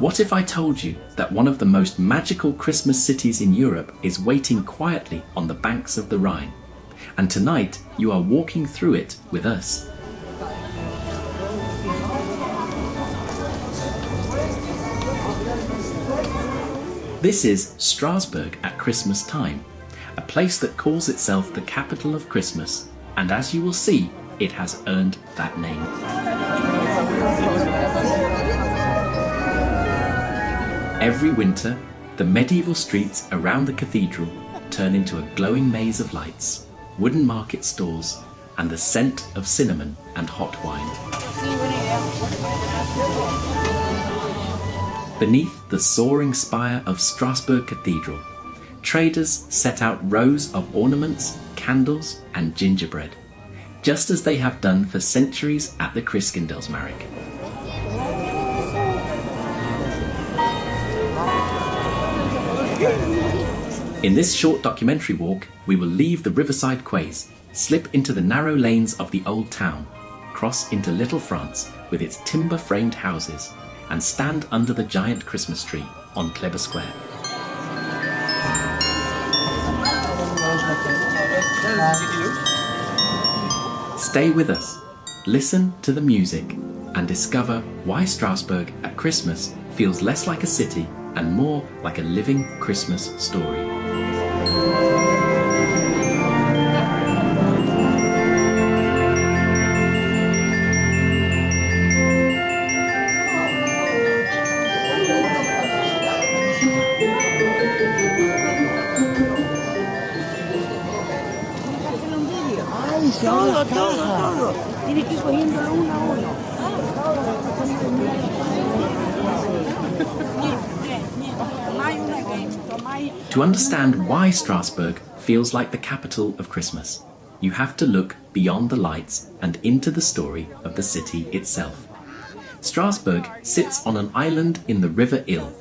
What if I told you that one of the most magical Christmas cities in Europe is waiting quietly on the banks of the Rhine? And tonight you are walking through it with us. This is Strasbourg at Christmas time, a place that calls itself the capital of Christmas, and as you will see, it has earned that name. Every winter, the medieval streets around the cathedral turn into a glowing maze of lights, wooden market stalls, and the scent of cinnamon and hot wine. Beneath the soaring spire of Strasbourg Cathedral, traders set out rows of ornaments, candles, and gingerbread, just as they have done for centuries at the Christkindlesmarkt. In this short documentary walk, we will leave the riverside quays, slip into the narrow lanes of the old town, cross into Little France with its timber-framed houses, and stand under the giant Christmas tree on Kleber Square. Stay with us, listen to the music, and discover why Strasbourg at Christmas feels less like a city and more like a living Christmas story. Todo. Tiene que ir cogiéndolo uno a uno. To understand why Strasbourg feels like the capital of Christmas, you have to look beyond the lights and into the story of the city itself. Strasbourg sits on an island in the River Ill,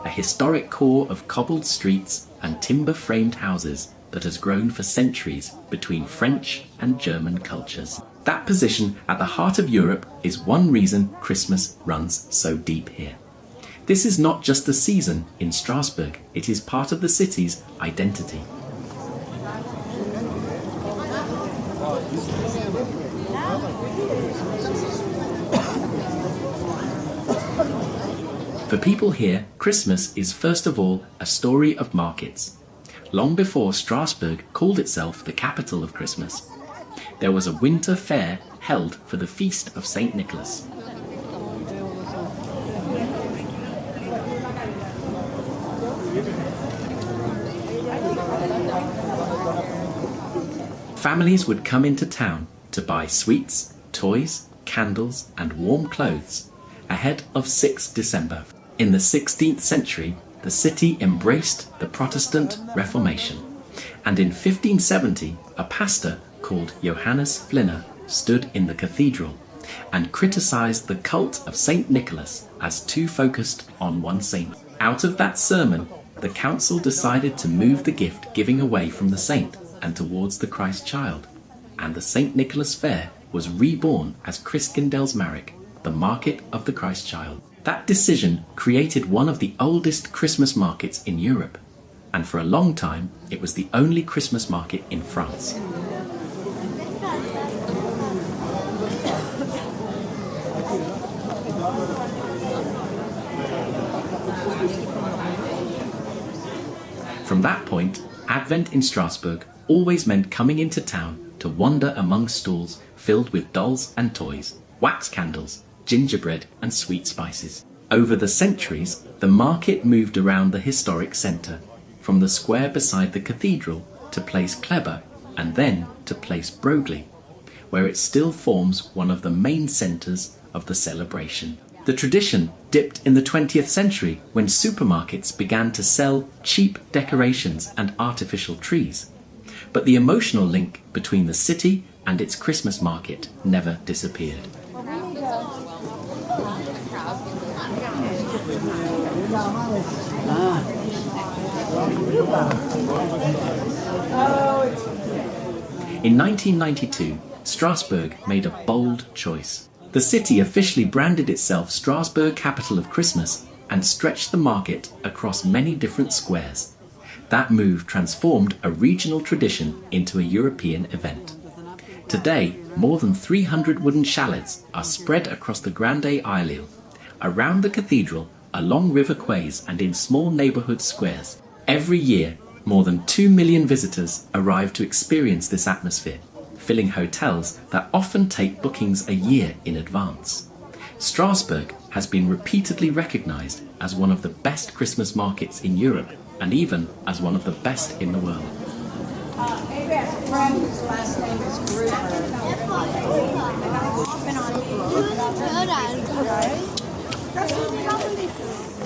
a historic core of cobbled streets and timber-framed houses that has grown for centuries between French and German cultures. That position at the heart of Europe is one reason Christmas runs so deep here. This is not just the season in Strasbourg, it is part of the city's identity. For people here, Christmas is first of all a story of markets. Long before Strasbourg called itself the capital of Christmas, there was a winter fair held for the feast of St. Nicholas. Families would come into town to buy sweets, toys, candles, and warm clothes ahead of 6th December. In the 16th century, the city embraced the Protestant Reformation, and in 1570 a pastor called Johannes Flinner stood in the cathedral and criticised the cult of St. Nicholas as too focused on one saint. Out of that sermon, the council decided to move the gift giving away from the saint and towards the Christ child, and the St. Nicholas Fair was reborn as Christkindlesmarkt, the market of the Christ child. That decision created one of the oldest Christmas markets in Europe, and for a long time it was the only Christmas market in France. From that point, Advent in Strasbourg always meant coming into town to wander among stalls filled with dolls and toys, wax candles, gingerbread and sweet spices. Over the centuries, the market moved around the historic centre, from the square beside the cathedral to Place Kleber and then to Place Broglie, where it still forms one of the main centres of the celebration. The tradition dipped in the 20th century when supermarkets began to sell cheap decorations and artificial trees. But the emotional link between the city and its Christmas market never disappeared. In 1992, Strasbourg made a bold choice. The city officially branded itself Strasbourg Capital of Christmas and stretched the market across many different squares. That move transformed a regional tradition into a European event. Today, more than 300 wooden chalets are spread across the Grande Isle, around the cathedral, along river quays and in small neighbourhood squares. Every year, more than 2 million visitors arrive to experience this atmosphere, filling hotels that often take bookings a year in advance. Strasbourg has been repeatedly recognised as one of the best Christmas markets in Europe and even as one of the best in the world. Best friend whose last name is Gruber.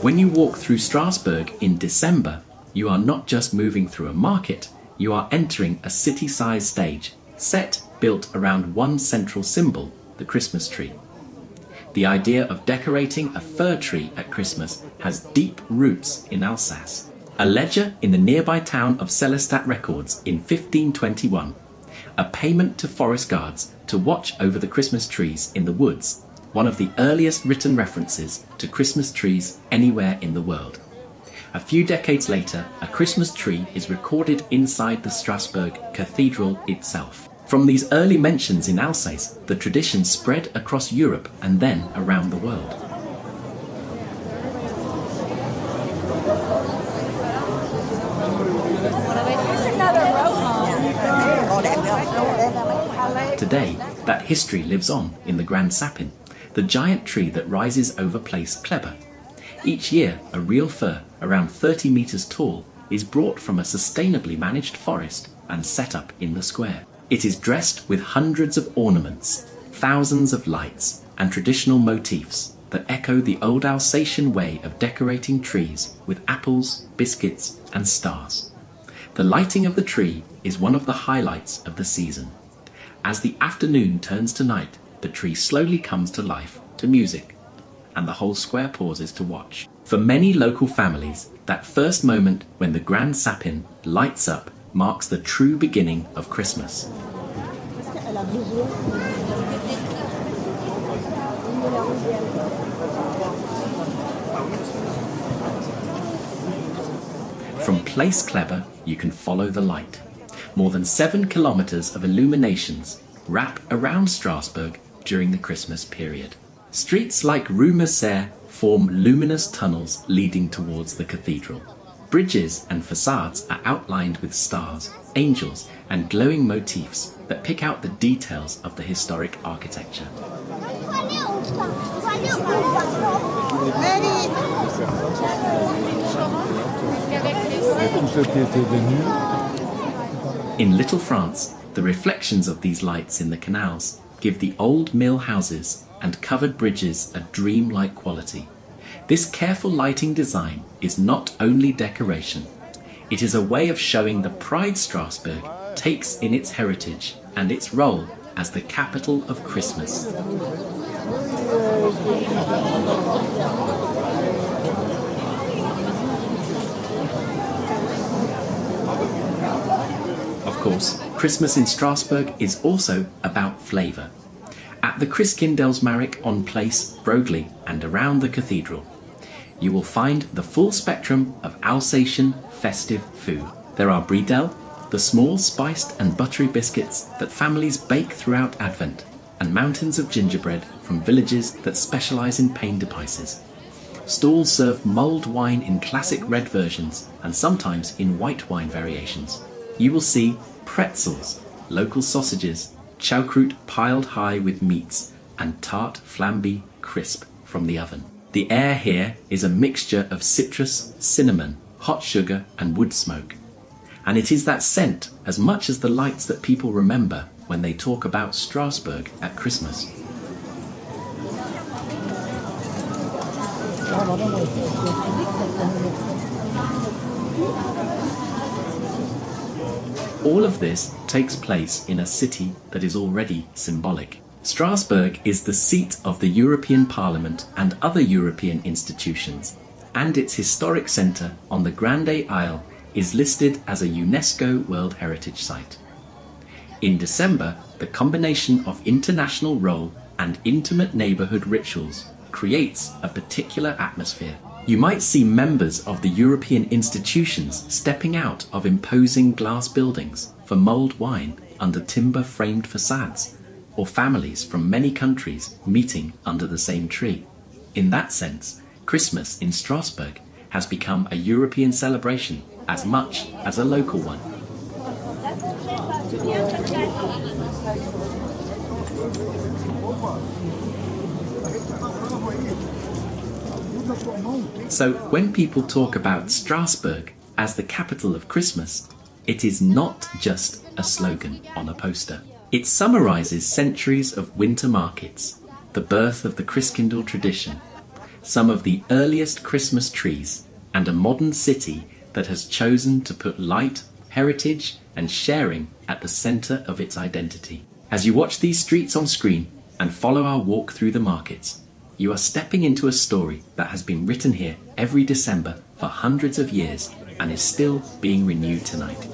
When you walk through Strasbourg in December, you are not just moving through a market, you are entering a city-sized stage, built around one central symbol, the Christmas tree. The idea of decorating a fir tree at Christmas has deep roots in Alsace. A ledger in the nearby town of Sélestat records in 1521 a payment to forest guards to watch over the Christmas trees in the woods, one of the earliest written references to Christmas trees anywhere in the world. A few decades later, a Christmas tree is recorded inside the Strasbourg Cathedral itself. From these early mentions in Alsace, the tradition spread across Europe and then around the world. Today, that history lives on in the Grand Sapin, the giant tree that rises over Place Kleber. Each year, a real fir, around 30 meters tall, is brought from a sustainably managed forest and set up in the square. It is dressed with hundreds of ornaments, thousands of lights, and traditional motifs that echo the old Alsatian way of decorating trees with apples, biscuits, and stars. The lighting of the tree is one of the highlights of the season. As the afternoon turns to night, the tree slowly comes to life to music, and the whole square pauses to watch. For many local families, that first moment when the Grand Sapin lights up marks the true beginning of Christmas. From Place Kleber, you can follow the light. More than 7 kilometers of illuminations wrap around Strasbourg during the Christmas period. Streets like Rue Mercer form luminous tunnels leading towards the cathedral. Bridges and facades are outlined with stars, angels, and glowing motifs that pick out the details of the historic architecture. In Little France, the reflections of these lights in the canals give the old mill houses and covered bridges a dreamlike quality. This careful lighting design is not only decoration, it is a way of showing the pride Strasbourg takes in its heritage and its role as the capital of Christmas. Of course, Christmas in Strasbourg is also about flavour. At the Christkindlesmarkt on Place Broglie and around the cathedral, you will find the full spectrum of Alsatian festive food. There are bredel, the small spiced and buttery biscuits that families bake throughout Advent, and mountains of gingerbread from villages that specialise in pain devices. Stalls serve mulled wine in classic red versions and sometimes in white wine variations. You will see pretzels, local sausages, choucroute piled high with meats, and tart flamby crisp from the oven. The air here is a mixture of citrus, cinnamon, hot sugar, and wood smoke. And it is that scent, as much as the lights, that people remember when they talk about Strasbourg at Christmas. All of this takes place in a city that is already symbolic. Strasbourg is the seat of the European Parliament and other European institutions, and its historic centre on the Grande Isle is listed as a UNESCO World Heritage Site. In December, the combination of international role and intimate neighbourhood rituals creates a particular atmosphere. You might see members of the European institutions stepping out of imposing glass buildings for mulled wine under timber-framed facades, or families from many countries meeting under the same tree. In that sense, Christmas in Strasbourg has become a European celebration as much as a local one. So when people talk about Strasbourg as the capital of Christmas, it is not just a slogan on a poster. It summarizes centuries of winter markets, the birth of the Christkindl tradition, some of the earliest Christmas trees, and a modern city that has chosen to put light, heritage, and sharing at the center of its identity. As you watch these streets on screen and follow our walk through the markets, you are stepping into a story that has been written here every December for hundreds of years and is still being renewed tonight.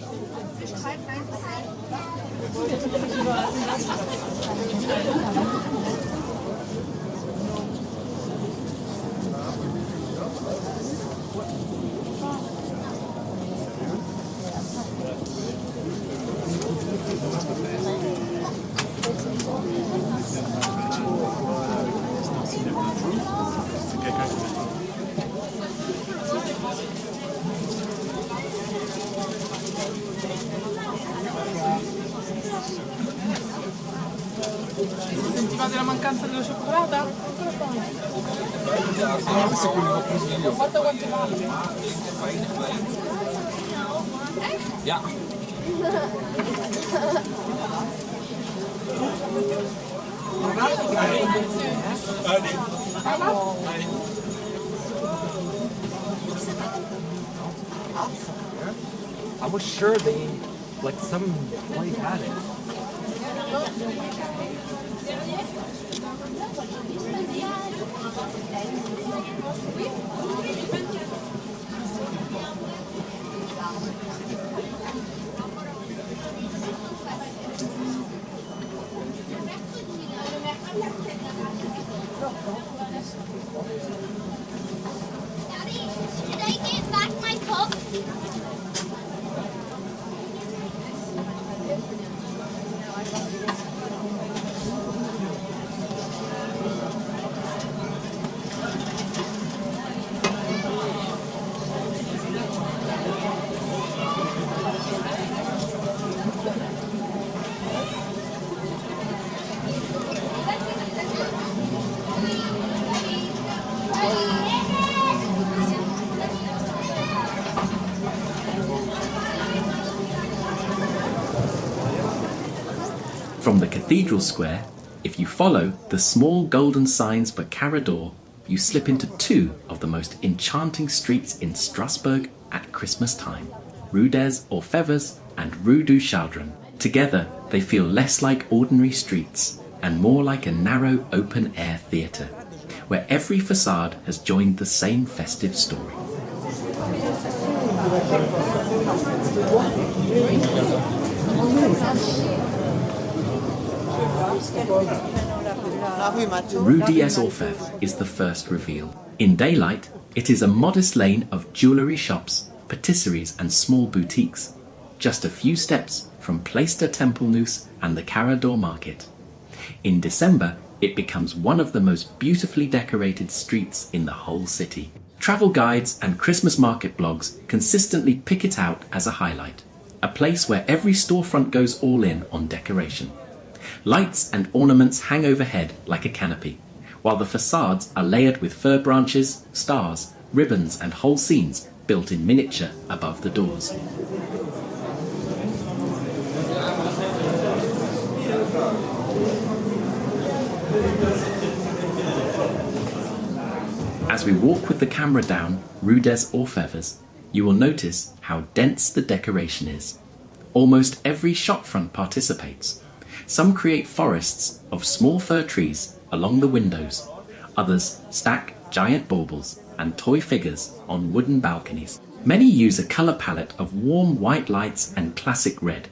Sentivate la mancanza della cioccolata? Guarda quanto vale. Ja. I was sure they, like some place had it. Daddy, did I get back my cup? From the cathedral square, if you follow the small golden signs for Carré d'Or, you slip into two of the most enchanting streets in Strasbourg at Christmas time, Rue des Orfèvres and Rue du Chardon. Together, they feel less like ordinary streets and more like a narrow open-air theatre, where every facade has joined the same festive story. Rue des Orfèvres is the first reveal. In daylight, it is a modest lane of jewellery shops, patisseries and small boutiques, just a few steps from Place de Tempelnuss and the Carré d'Or market. In December, it becomes one of the most beautifully decorated streets in the whole city. Travel guides and Christmas market blogs consistently pick it out as a highlight, a place where every storefront goes all in on decoration. Lights and ornaments hang overhead like a canopy, while the facades are layered with fir branches, stars, ribbons and whole scenes built in miniature above the doors. As we walk with the camera down Rue des Orfèvres, you will notice how dense the decoration is. Almost every shopfront participates. Some create forests of small fir trees along the windows. Others stack giant baubles and toy figures on wooden balconies. Many use a colour palette of warm white lights and classic red,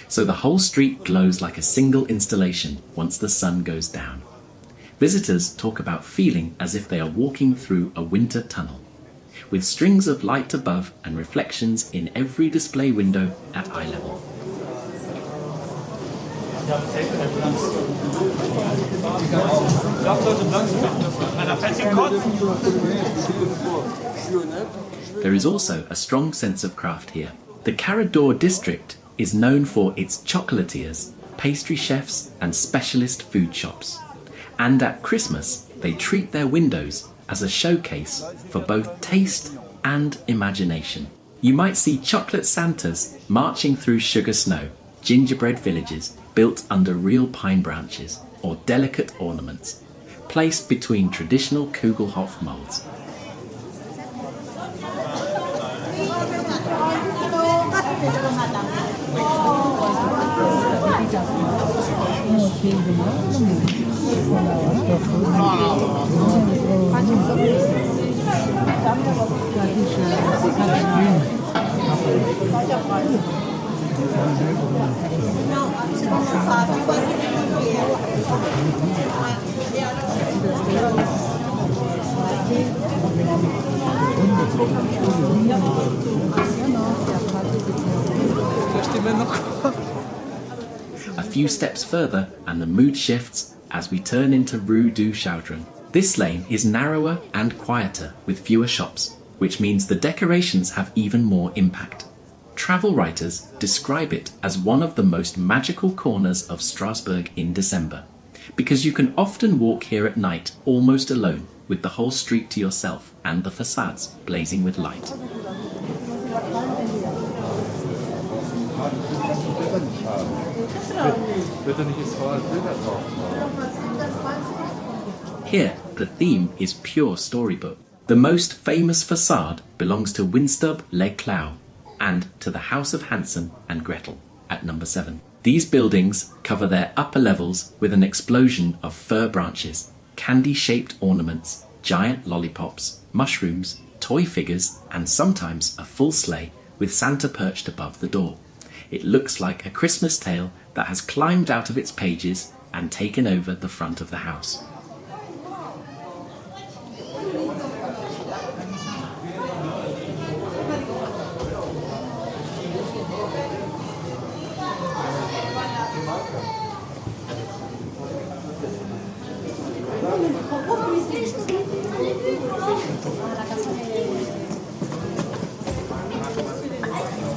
so the whole street glows like a single installation once the sun goes down. Visitors talk about feeling as if they are walking through a winter tunnel. with strings of light above and reflections in every display window at eye level. There is also a strong sense of craft here. The Carré d'Or district is known for its chocolatiers, pastry chefs and specialist food shops. And at Christmas, they treat their windows as a showcase for both taste and imagination. You might see chocolate Santas marching through sugar snow, gingerbread villages built under real pine branches, or delicate ornaments placed between traditional Kugelhof molds. A few steps further and the mood shifts as we turn into Rue du Chaudron. This lane is narrower and quieter with fewer shops, which means the decorations have even more impact. Travel writers describe it as one of the most magical corners of Strasbourg in December, because you can often walk here at night almost alone, with the whole street to yourself and the facades blazing with light. Here, the theme is pure storybook. The most famous facade belongs to Winstub Le Clos and to the House of Hansen and Gretel at number 7. These buildings cover their upper levels with an explosion of fir branches, candy-shaped ornaments, giant lollipops, mushrooms, toy figures, and sometimes a full sleigh with Santa perched above the door. It looks like a Christmas tale that has climbed out of its pages and taken over the front of the house.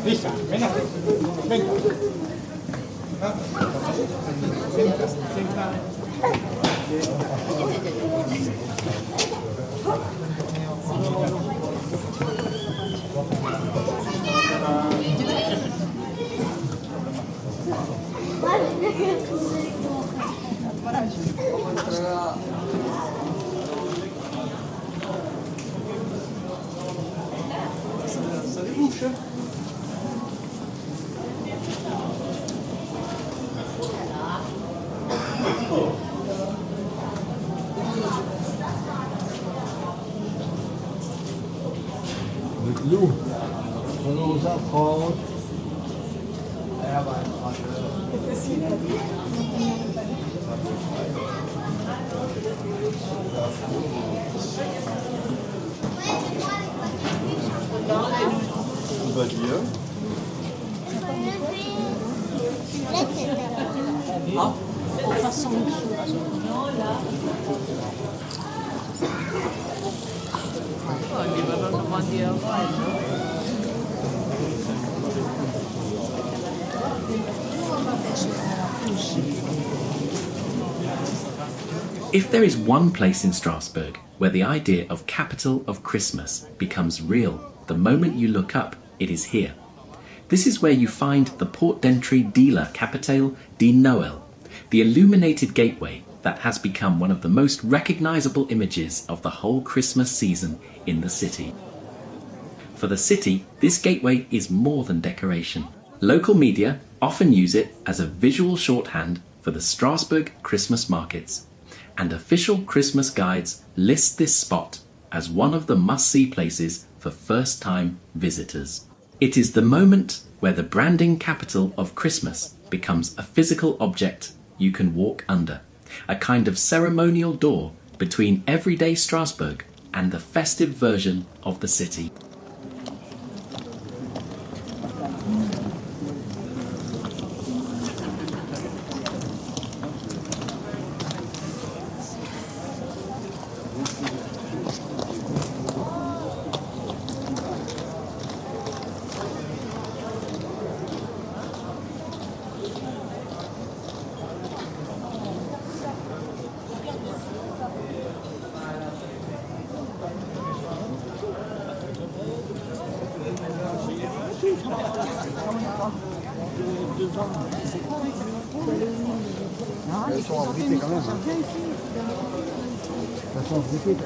Lisa, ven aquí. Venga. Lou, von unserer Frau. Er war ein Und bei dir? If there is one place in Strasbourg where the idea of capital of Christmas becomes real the moment you look up, it is here. This is where you find the Porte d'Entrée de la Capitale de Noël, the illuminated gateway that has become one of the most recognizable images of the whole Christmas season in the city. For the city, this gateway is more than decoration. Local media often use it as a visual shorthand for the Strasbourg Christmas markets, and official Christmas guides list this spot as one of the must-see places for first-time visitors. It is the moment where the branding capital of Christmas becomes a physical object you can walk under, a kind of ceremonial door between everyday Strasbourg and the festive version of the city. Elles sont abritées quand même. Elles sont abritées.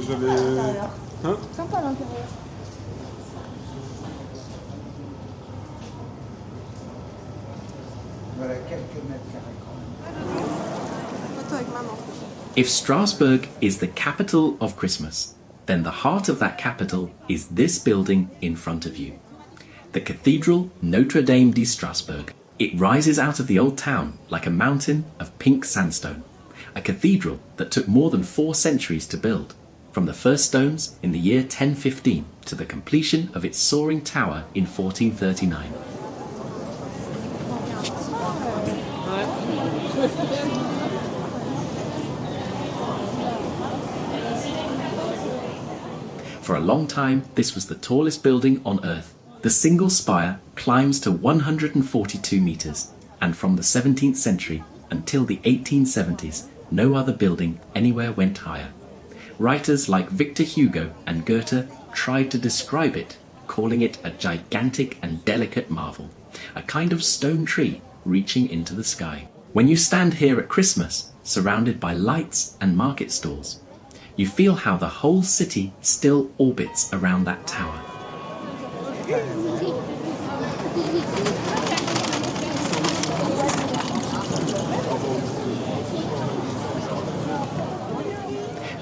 J'avais... Hein? Sympa l'intérieur. Voilà, quelques mètres carrés quand même. Photo avec maman. If Strasbourg is the capital of Christmas, then the heart of that capital is this building in front of you. The Cathedral Notre Dame de Strasbourg. It rises out of the old town like a mountain of pink sandstone. A cathedral that took more than 4 centuries to build, from the first stones in the year 1015 to the completion of its soaring tower in 1439. For a long time, this was the tallest building on Earth. The single spire climbs to 142 meters, and from the 17th century until the 1870s, no other building anywhere went higher. Writers like Victor Hugo and Goethe tried to describe it, calling it a gigantic and delicate marvel, a kind of stone tree reaching into the sky. When you stand here at Christmas, surrounded by lights and market stalls, you feel how the whole city still orbits around that tower.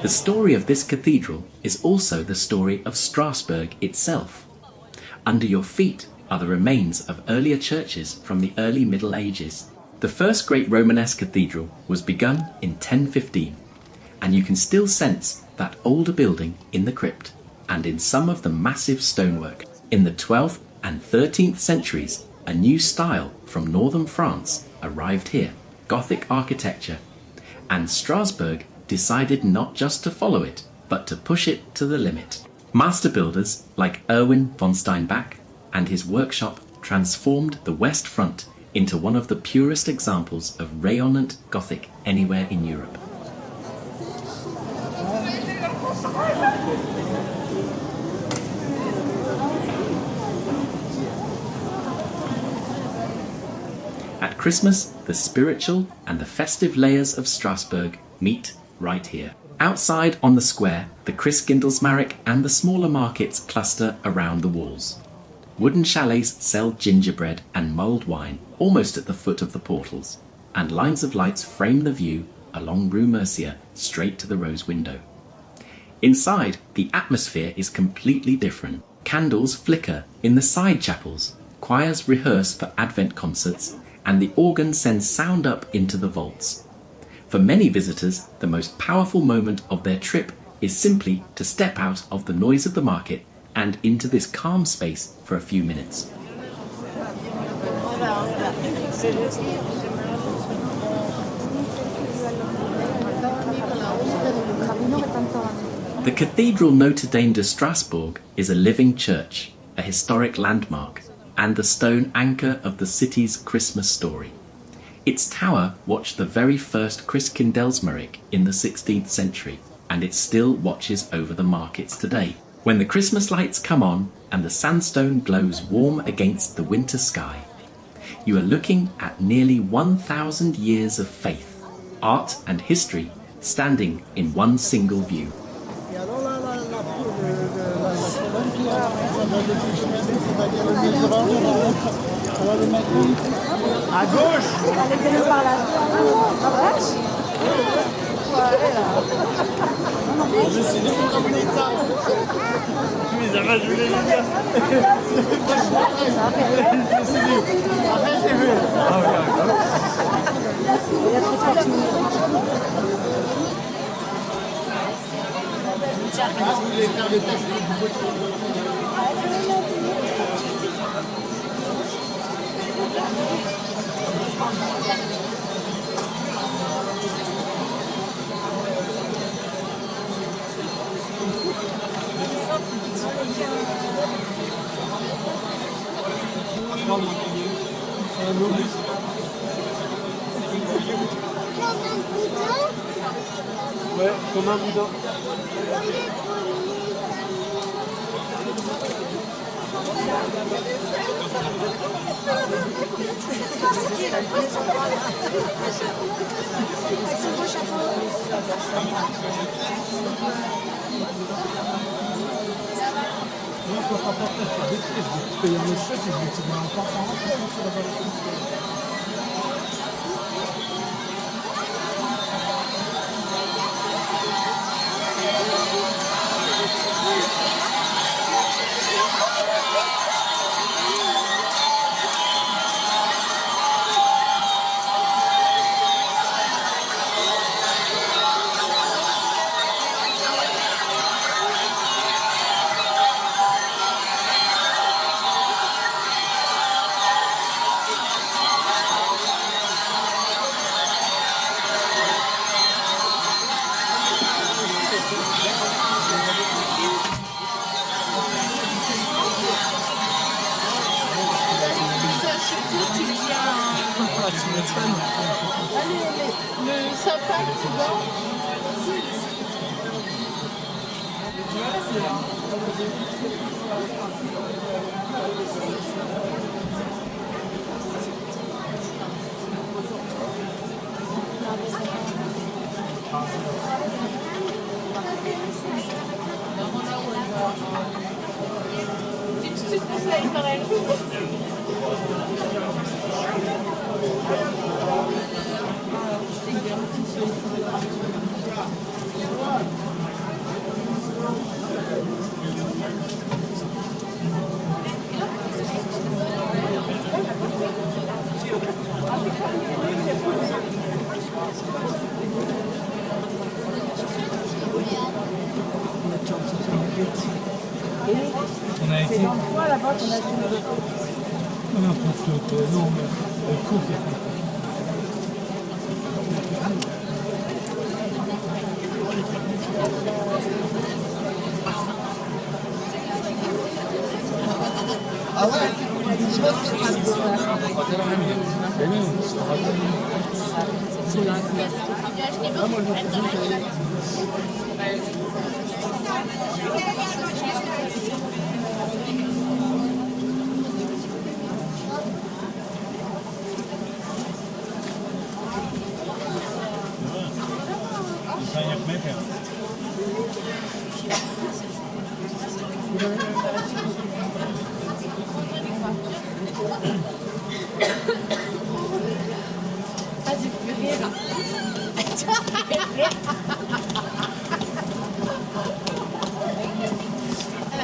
The story of this cathedral is also the story of Strasbourg itself. Under your feet are the remains of earlier churches from the early Middle Ages. The first great Romanesque cathedral was begun in 1015, and you can still sense that older building in the crypt and in some of the massive stonework. In the 12th and 13th centuries, a new style from northern France arrived here, Gothic architecture, and Strasbourg decided not just to follow it, but to push it to the limit. Master builders like Erwin von Steinbach and his workshop transformed the West Front into one of the purest examples of rayonnant Gothic anywhere in Europe. At Christmas, the spiritual and the festive layers of Strasbourg meet right here. Outside on the square, the Christkindlesmarkt and the smaller markets cluster around the walls. Wooden chalets sell gingerbread and mulled wine almost at the foot of the portals, and lines of lights frame the view along Rue Mercier straight to the rose window. Inside, the atmosphere is completely different. Candles flicker in the side chapels, choirs rehearse for Advent concerts, and the organ sends sound up into the vaults. For many visitors, the most powerful moment of their trip is simply to step out of the noise of the market and into this calm space for a few minutes. The Cathedral Notre Dame de Strasbourg is a living church, a historic landmark, and the stone anchor of the city's Christmas story. Its tower watched the very first Christkindlesmark in the 16th century, and it still watches over the markets today. When the Christmas lights come on and the sandstone glows warm against the winter sky, you are looking at nearly 1,000 years of faith, art and history standing in one single view. Et alors là, la colonne qui a le plus chemin, on va dire le milieu devant, on va le mettre à gauche. Allez, venez par là. La vache. Mais ça va, je voulais le dire. Après, c'est vu. Vous voulez faire le test? Ouais, comme un boudin. Le sapin qui dort. Tu te pousses là, il paraît. On a été. Toi, là-bas, on a dit. N'importe quoi, non, mais coupe. Ah ouais?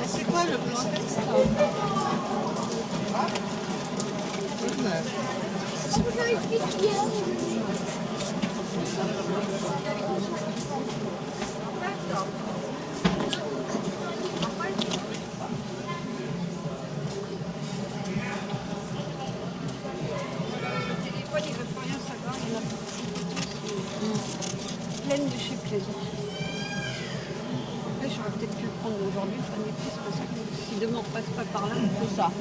C'est quoi le blanc? fait plaisir. Ouais, j'aurais peut-être pu le prendre aujourd'hui, le panier de Christmas. Si demain on passe pas par là, on fait ça.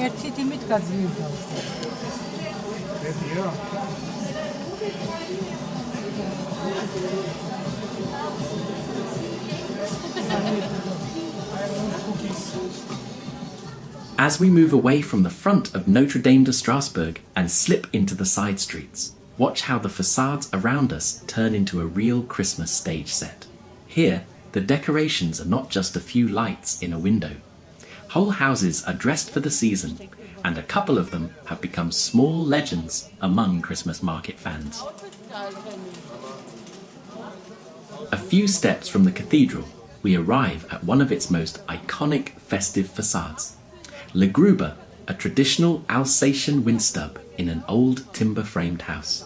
ერთი თიმით გაძლიერდა. As we move away from the front of Notre Dame de Strasbourg and slip into the side streets, watch how the facades around us turn into a real Christmas stage set. Here, the decorations are not just a few lights in a window. Whole houses are dressed for the season, and a couple of them have become small legends among Christmas market fans. A few steps from the cathedral, we arrive at one of its most iconic festive facades. Le Gruber, a traditional Alsatian windstub in an old timber-framed house.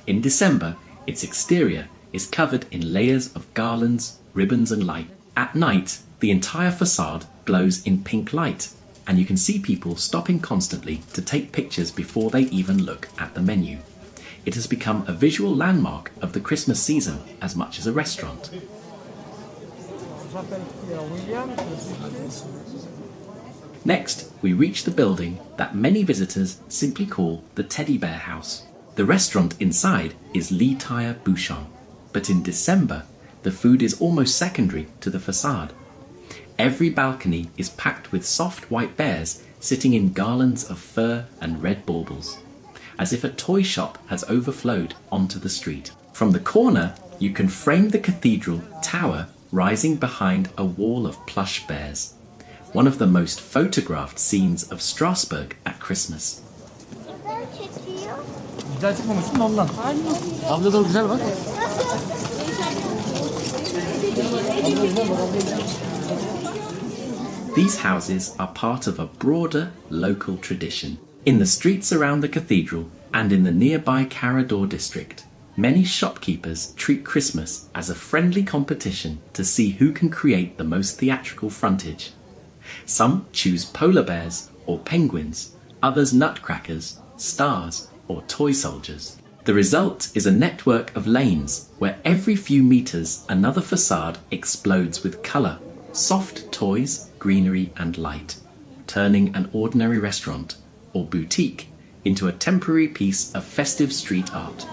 In December, its exterior is covered in layers of garlands, ribbons and light. At night, the entire facade glows in pink light, and you can see people stopping constantly to take pictures before they even look at the menu. It has become a visual landmark of the Christmas season as much as a restaurant. Next, we reach the building that many visitors simply call the Teddy Bear House. The restaurant inside is Lee Tire Bouchon, but in December, the food is almost secondary to the facade. Every balcony is packed with soft white bears sitting in garlands of fur and red baubles, as if a toy shop has overflowed onto the street. From the corner, you can frame the cathedral tower rising behind a wall of plush bears, one of the most photographed scenes of Strasbourg at Christmas. Güzel çıkmamışsın da ondan. Abla da güzel bak. These houses are part of a broader local tradition. In the streets around the cathedral and in the nearby Carador district, many shopkeepers treat Christmas as a friendly competition to see who can create the most theatrical frontage. Some choose polar bears or penguins, others nutcrackers, stars or toy soldiers. The result is a network of lanes where every few meters another facade explodes with colour, soft toys, greenery and light, turning an ordinary restaurant or boutique into a temporary piece of festive street art.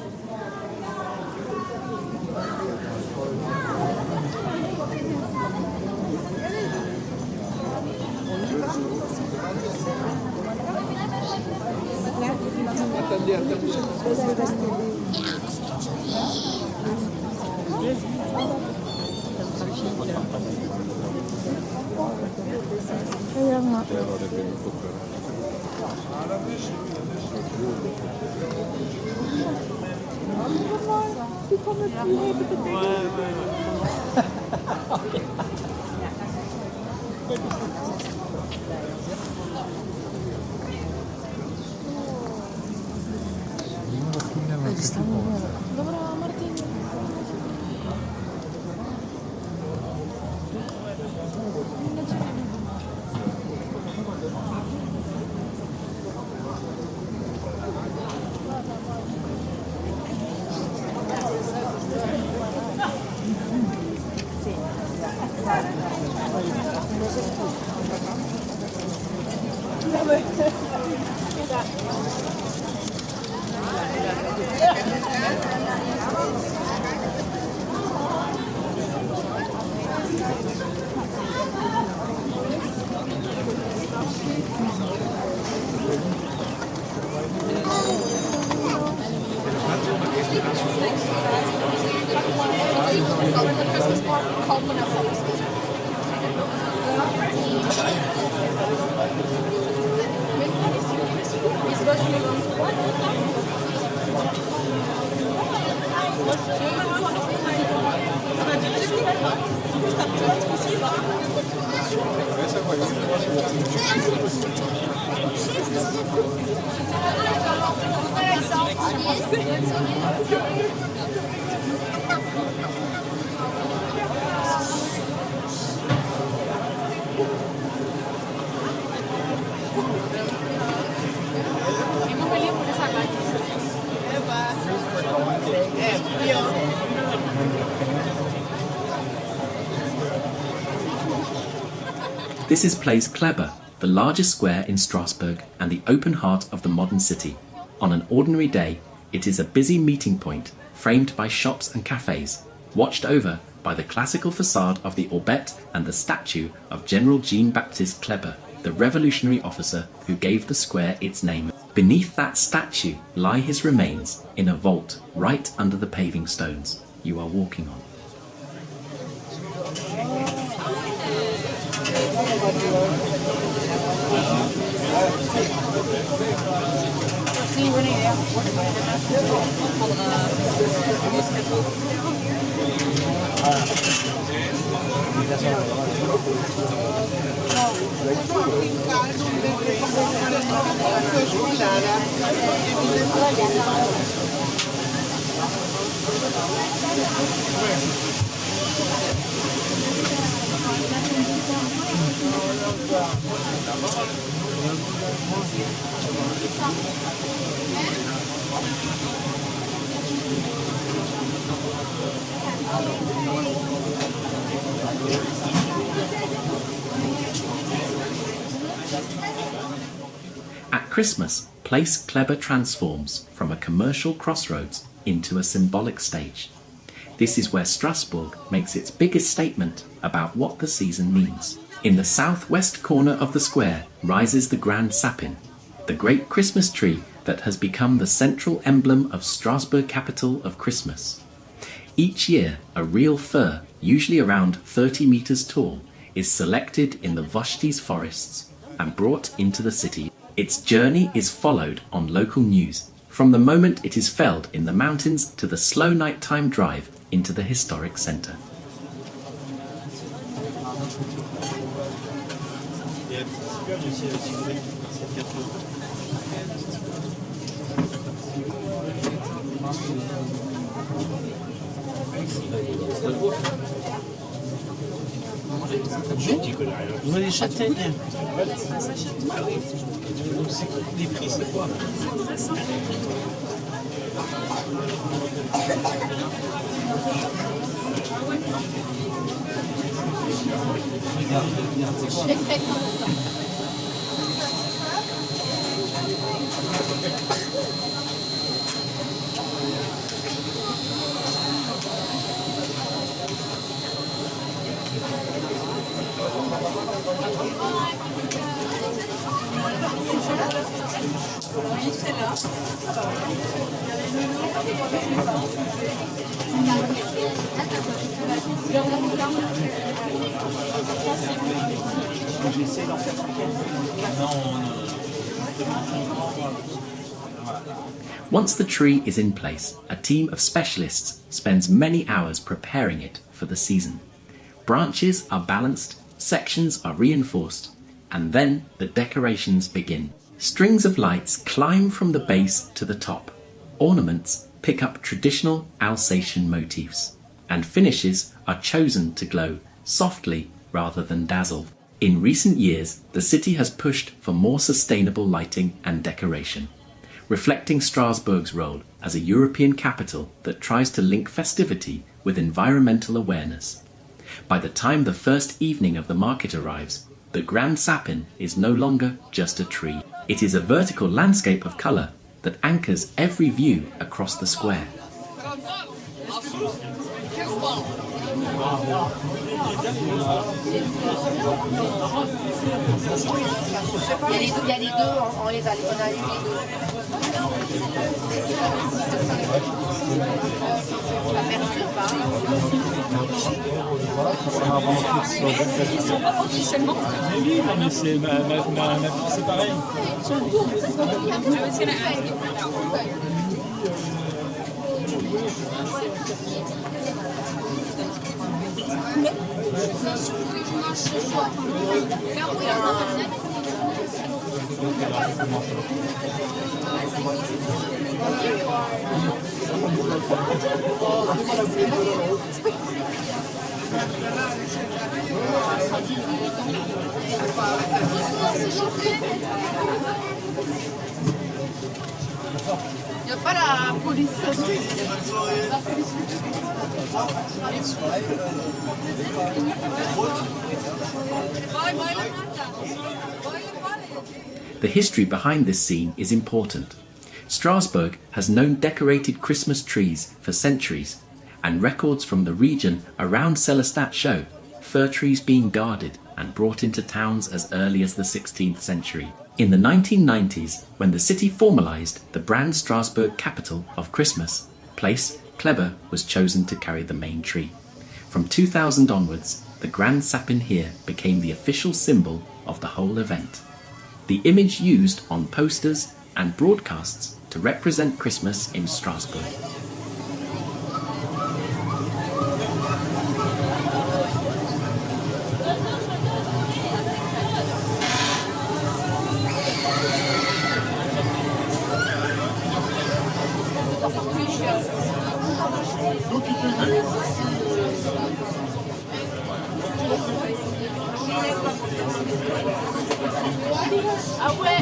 This is Place Kleber, the largest square in Strasbourg and the open heart of the modern city. On an ordinary day, it is a busy meeting point, framed by shops and cafes, watched over by the classical facade of the Orbette and the statue of General Jean-Baptiste Kleber, the revolutionary officer who gave the square its name. Beneath that statue lie his remains in a vault right under the paving stones you are walking on. At Christmas, Place Kleber transforms from a commercial crossroads into a symbolic stage. This is where Strasbourg makes its biggest statement about what the season means. In the southwest corner of the square rises the Grand Sapin, the great Christmas tree that has become the central emblem of Strasbourg, capital of Christmas. Each year, a real fir, usually around 30 meters tall, is selected in the Vosges forests and brought into the city. Its journey is followed on local news, from the moment it is felled in the mountains to the slow nighttime drive into the historic centre. Vous voulez des châtaignes? Les prix, c'est quoi? Once the tree is in place, a team of specialists spends many hours preparing it for the season. Branches are balanced, sections are reinforced, and then the decorations begin. Strings of lights climb from the base to the top. Ornaments pick up traditional Alsatian motifs, and finishes are chosen to glow softly rather than dazzle. In recent years, the city has pushed for more sustainable lighting and decoration, reflecting Strasbourg's role as a European capital that tries to link festivity with environmental awareness. By the time the first evening of the market arrives, the Grand Sapin is no longer just a tree. It is a vertical landscape of colour that anchors every view across the square. Il y a les deux, on les a les deux. Ils sont pas officiellement. Oui, mais c'est ma fille, c'est pareil. Il n'y a pas la police. The history behind this scene is important. Strasbourg has known decorated Christmas trees for centuries, and records from the region around Sélestat show fir trees being guarded and brought into towns as early as the 16th century. In the 1990s, when the city formalized the brand Strasbourg capital of Christmas, Place Kléber was chosen to carry the main tree. From 2000 onwards, the grand sapin here became the official symbol of the whole event. The image used on posters and broadcasts to represent Christmas in Strasbourg. Ah ouais.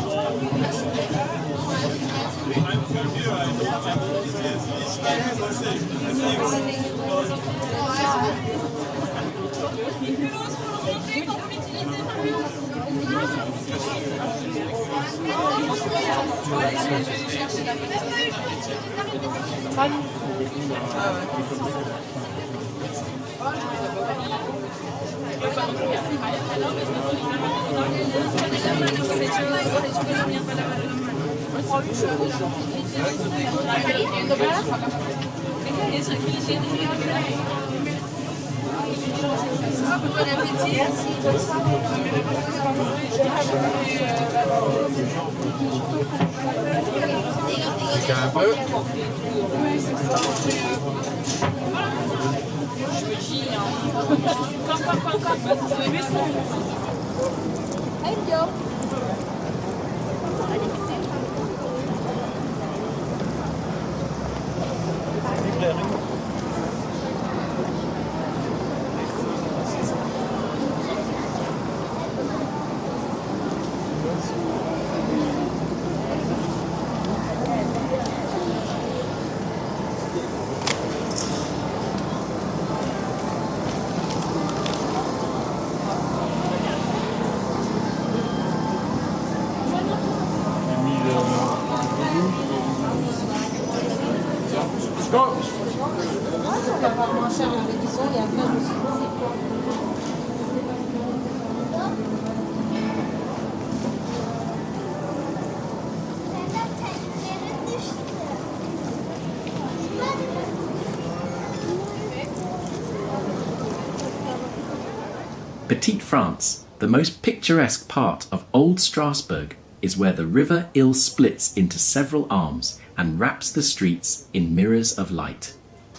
Petite France, the most picturesque part of Old Strasbourg, is where the River Ill splits into several arms and wraps the streets in mirrors of light.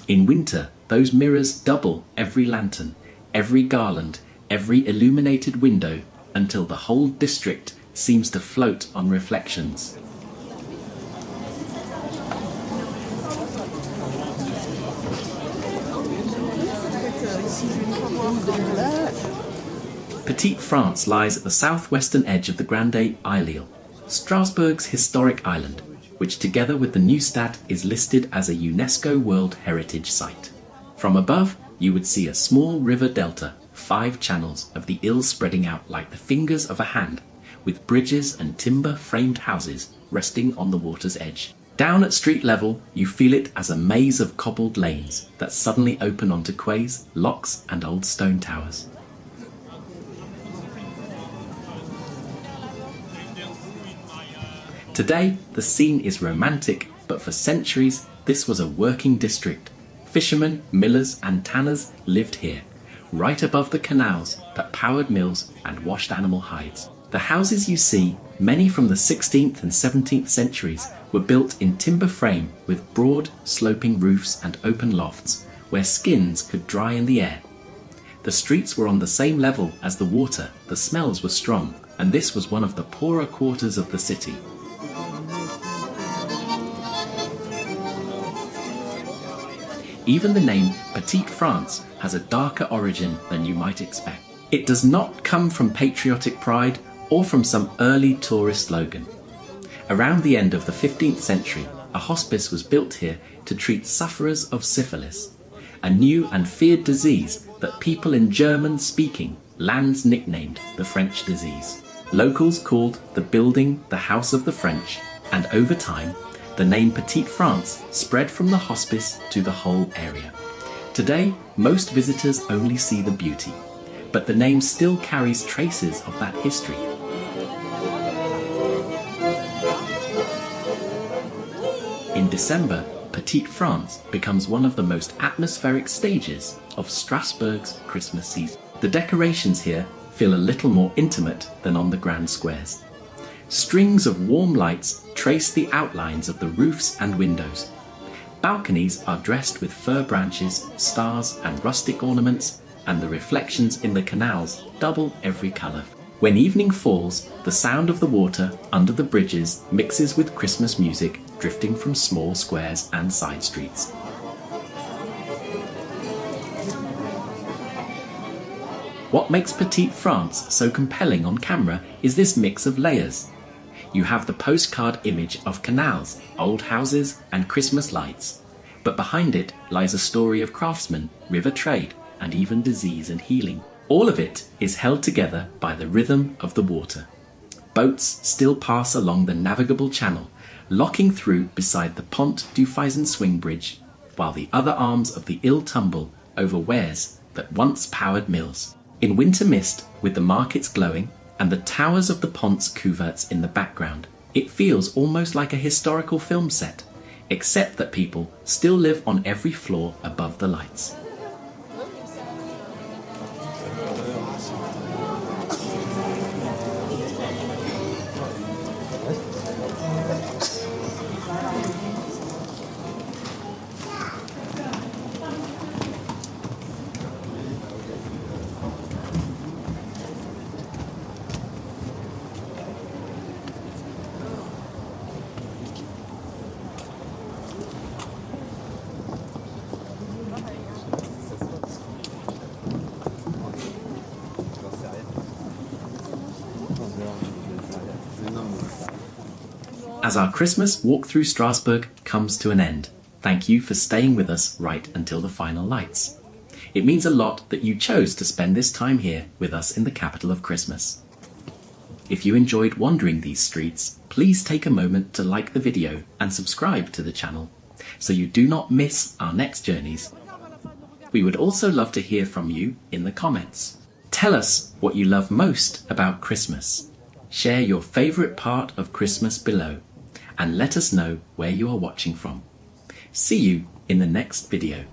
In winter, those mirrors double every lantern, every garland, every illuminated window, until the whole district seems to float on reflections. Petite France lies at the southwestern edge of the Grande Île, Strasbourg's historic island, which together with the Neustadt is listed as a UNESCO World Heritage Site. From above, you would see a small river delta, 5 channels of the Ill spreading out like the fingers of a hand, with bridges and timber-framed houses resting on the water's edge. Down at street level, you feel it as a maze of cobbled lanes that suddenly open onto quays, locks and old stone towers. Today, the scene is romantic, but for centuries, this was a working district. Fishermen, millers and tanners lived here, right above the canals that powered mills and washed animal hides. The houses you see, many from the 16th and 17th centuries, were built in timber frame with broad, sloping roofs and open lofts, where skins could dry in the air. The streets were on the same level as the water, the smells were strong, and this was one of the poorer quarters of the city. Even the name Petite France has a darker origin than you might expect. It does not come from patriotic pride or from some early tourist slogan. Around the end of the 15th century, a hospice was built here to treat sufferers of syphilis, a new and feared disease that people in German-speaking lands nicknamed the French disease. Locals called the building the House of the French, and over time, the name Petite France spread from the hospice to the whole area. Today, most visitors only see the beauty, but the name still carries traces of that history. In December, Petite France becomes one of the most atmospheric stages of Strasbourg's Christmas season. The decorations here feel a little more intimate than on the grand squares. Strings of warm lights trace the outlines of the roofs and windows. Balconies are dressed with fir branches, stars and rustic ornaments, and the reflections in the canals double every colour. When evening falls, the sound of the water under the bridges mixes with Christmas music drifting from small squares and side streets. What makes Petite France so compelling on camera is this mix of layers. You have the postcard image of canals, old houses and Christmas lights, but behind it lies a story of craftsmen, river trade and even disease and healing. All of it is held together by the rhythm of the water. Boats still pass along the navigable channel, locking through beside the Pont du Faisan swing bridge, while the other arms of the Ill tumble over weirs that once powered mills. In winter mist, with the markets glowing and the towers of the Pont's couverts in the background, it feels almost like a historical film set, except that people still live on every floor above the lights. As our Christmas walk through Strasbourg comes to an end, thank you for staying with us right until the final lights. It means a lot that you chose to spend this time here with us in the capital of Christmas. If you enjoyed wandering these streets, please take a moment to like the video and subscribe to the channel so you do not miss our next journeys. We would also love to hear from you in the comments. Tell us what you love most about Christmas. Share your favourite part of Christmas below and let us know where you are watching from. See you in the next video.